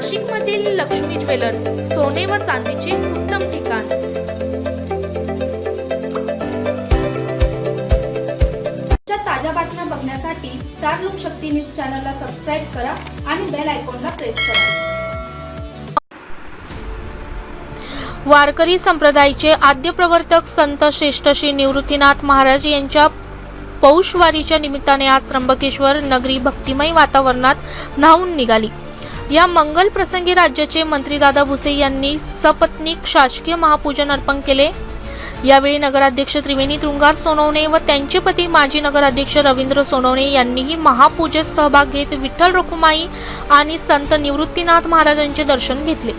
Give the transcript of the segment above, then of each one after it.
नाशिकमधील लक्ष्मी ज्वेलर्स, सोने व चांदीचे उत्तम ठिकाण। ताज्या बातम्या बघण्यासाठी स्टार लोकशक्ती न्यूज चॅनलला सबस्क्राइब करा आणि बेल आयकॉनला प्रेस करा। वारकरी संप्रदायाचे आद्य प्रवर्तक संत श्रेष्ठ श्री निवृत्तीनाथ महाराज यांच्या पौषवारीच्या निमित्ताने आज त्र्यंबकेश्वर नगरी भक्तिमय वातावरणात न्हाऊन निघाली। या मंगल प्रसंगी राज्याचे मंत्री दादा भुसे यांनी सपत्नीक शासकीय महापूजन अर्पण केले। यावेळी नगराध्यक्ष त्रिवेणी तुंगार सोनवणे व त्यांचे पती माजी नगराध्यक्ष रवींद्र सोनवणे यांनीही महापूजेत सहभाग घेत विठ्ठल रखुमाई आणि संत निवृत्तीनाथ महाराजांचे दर्शन घेतले।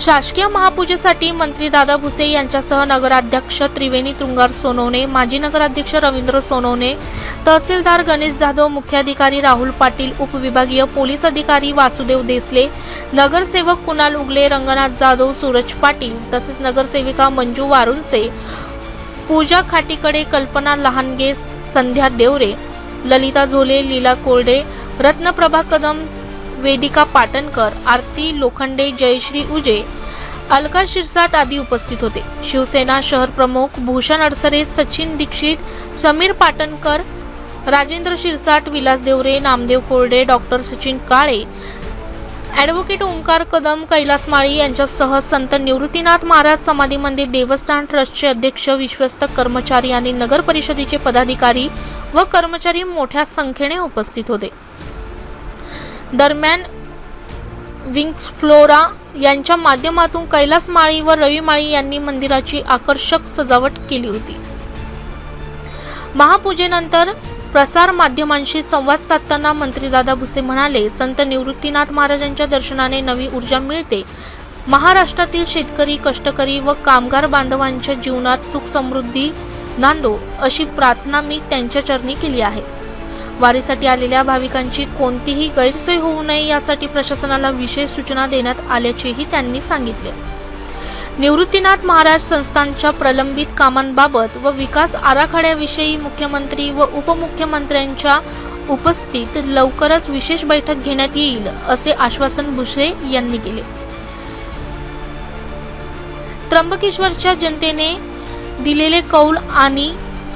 शासकीय महापूजेसाठी मंत्री दादा भुसे यांच्यासह नगराध्यक्ष त्रिवेणी तुंगार सोनवणे, माजी नगराध्यक्ष रवींद्र सोनवणे, तहसीलदार गणेश जाधव, मुख्याधिकारी राहुल पाटील, उपविभागीय पोलीस अधिकारी वासुदेव देसले, नगरसेवक कुणाल उगले, रंगनाथ जाधव, सूरज पाटील तसेच नगरसेविका मंजू वारुंसे, पूजा खाटीकडे, कल्पना लहानगे, संध्या देवरे, ललिता झोले, लीला कोरडे, रत्नप्रभा कदम, वेदिका पाटणकर, आरती लोखंडे, जयश्री उजे, अलका शिरसाट आदी उपस्थित होते। शिवसेना शहर प्रमुख भूषण अडसरे, सचिन दीक्षित, समीर पाटणकर, राजेंद्र शिरसाट, विलास देवरे, नामदेव कोरडे, डॉक्टर सचिन काळे, ॲडव्होकेट ओंकार कदम, कैलास माळी यांच्यासह संत निवृत्तीनाथ महाराज समाधी मंदिर देवस्थान ट्रस्टचे अध्यक्ष, विश्वस्त कर्मचारी आणि नगर परिषदेचे पदाधिकारी व कर्मचारी मोठ्या संख्येने उपस्थित होते। दरम्यान विंग्स फ्लोरा यांच्या माध्यमातून कैलास माळी व रवी माळी यांनी मंदिराची आकर्षक सजावट केली होती। महापूजेनंतर प्रसार माध्यमांशी संवाद साधताना मंत्री दादा भुसे म्हणाले, संत निवृत्तीनाथ महाराजांच्या दर्शनाने नवी ऊर्जा मिळते। महाराष्ट्रातील शेतकरी, कष्टकरी व कामगार बांधवांच्या जीवनात सुख समृद्धी नांदो अशी प्रार्थना मी त्यांच्या चरणी केली आहे। वारीसाठी आलेल्या भाविकांची कोणतीही गैरसोय होऊ नये यासाठी प्रशासनाला विशेष सूचना देण्यात आल्याचेही त्यांनी सांगितले। निवृत्तीनाथ महाराज संस्थानच्या प्रलंबित कामांबाबत व विकास आराखड्याविषयी मुख्यमंत्री व उपमुख्यमंत्र्यांच्या उपस्थितीत लवकरच विशेष बैठक घेण्यात येईल असे आश्वासन भुसे यांनी केले। त्र्यंबकेश्वरच्या जनतेने दिलेले कौल आणि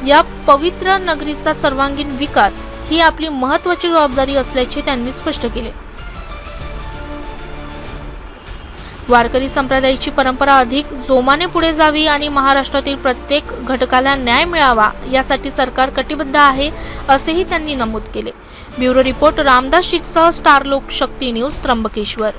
या पवित्र नगरीचा सर्वांगीण विकास ही आपली महत्त्वाची जबाबदारी असल्याचे त्यांनी स्पष्ट केले। वारकरी संप्रदायाची परंपरा अधिक जोमाने पुढे जावी आणि महाराष्ट्रातील प्रत्येक घटकाला न्याय मिळावा यासाठी सरकार कटिबद्ध आहे असेही त्यांनी नमूद केले। ब्युरो रिपोर्ट रामदास शीतसह स्टार लोकशक्ती न्यूज त्र्यंबकेश्वर।